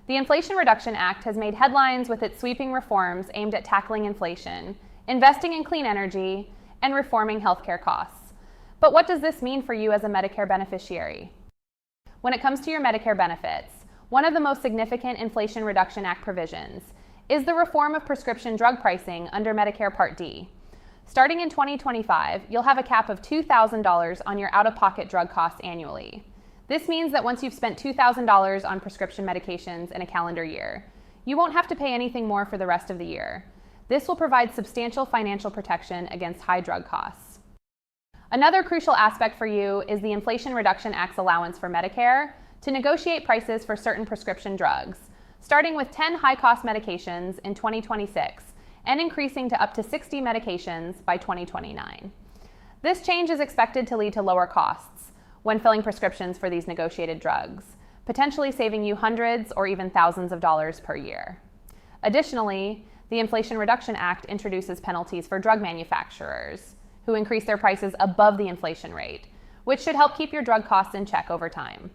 The Inflation Reduction Act has made headlines with its sweeping reforms aimed at tackling inflation, investing in clean energy, and reforming healthcare costs. But what does this mean for you as a Medicare beneficiary? When it comes to your Medicare benefits, one of the most significant Inflation Reduction Act provisions is the reform of prescription drug pricing under Medicare Part D. Starting in 2025, you'll have a cap of $2,000 on your out-of-pocket drug costs annually. This means that once you've spent $2,000 on prescription medications in a calendar year, you won't have to pay anything more for the rest of the year. This will provide substantial financial protection against high drug costs. Another crucial aspect for you is the Inflation Reduction Act's allowance for Medicare to negotiate prices for certain prescription drugs, starting with 10 high-cost medications in 2026 and increasing to up to 60 medications by 2029. This change is expected to lead to lower costs when filling prescriptions for these negotiated drugs, potentially saving you hundreds or even thousands of dollars per year. Additionally, the Inflation Reduction Act introduces penalties for drug manufacturers who increase their prices above the inflation rate, which should help keep your drug costs in check over time.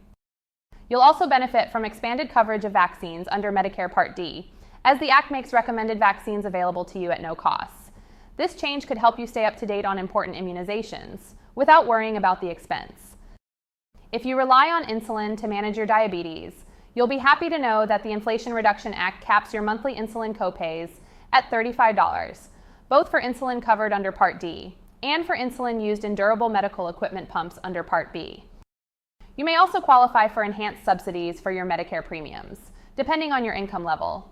You'll also benefit from expanded coverage of vaccines under Medicare Part D, as the Act makes recommended vaccines available to you at no cost. This change could help you stay up to date on important immunizations without worrying about the expense. If you rely on insulin to manage your diabetes, you'll be happy to know that the Inflation Reduction Act caps your monthly insulin copays at $35, both for insulin covered under Part D and for insulin used in durable medical equipment pumps under Part B. You may also qualify for enhanced subsidies for your Medicare premiums, depending on your income level.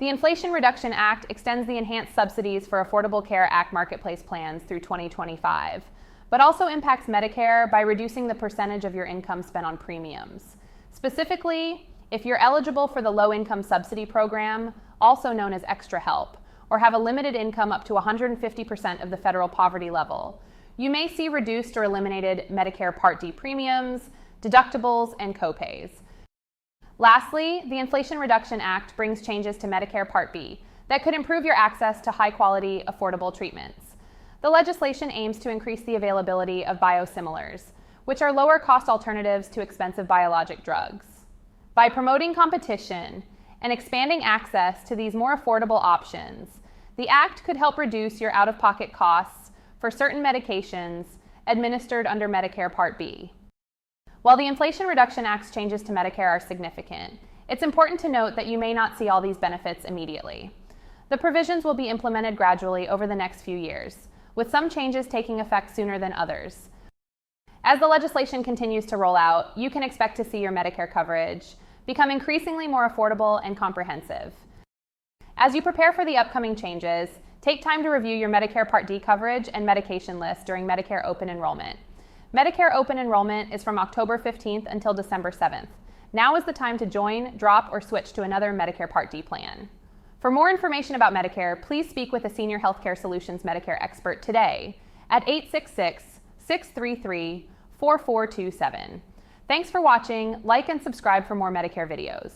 The Inflation Reduction Act extends the enhanced subsidies for Affordable Care Act marketplace plans through 2025, but also impacts Medicare by reducing the percentage of your income spent on premiums. Specifically, if you're eligible for the Low-Income Subsidy Program, also known as Extra Help, or have a limited income up to 150% of the federal poverty level, you may see reduced or eliminated Medicare Part D premiums, deductibles, and copays. Lastly, the Inflation Reduction Act brings changes to Medicare Part B that could improve your access to high-quality, affordable treatments. The legislation aims to increase the availability of biosimilars, which are lower-cost alternatives to expensive biologic drugs. By promoting competition and expanding access to these more affordable options, the Act could help reduce your out-of-pocket costs for certain medications administered under Medicare Part B. While the Inflation Reduction Act's changes to Medicare are significant, it's important to note that you may not see all these benefits immediately. The provisions will be implemented gradually over the next few years, with some changes taking effect sooner than others. As the legislation continues to roll out, you can expect to see your Medicare coverage become increasingly more affordable and comprehensive. As you prepare for the upcoming changes, take time to review your Medicare Part D coverage and medication list during Medicare Open Enrollment. Medicare Open Enrollment is from October 15th until December 7th. Now is the time to join, drop, or switch to another Medicare Part D plan. For more information about Medicare, please speak with a Senior Healthcare Solutions Medicare expert today at 866-633-4427. Thanks for watching. Like and subscribe for more Medicare videos.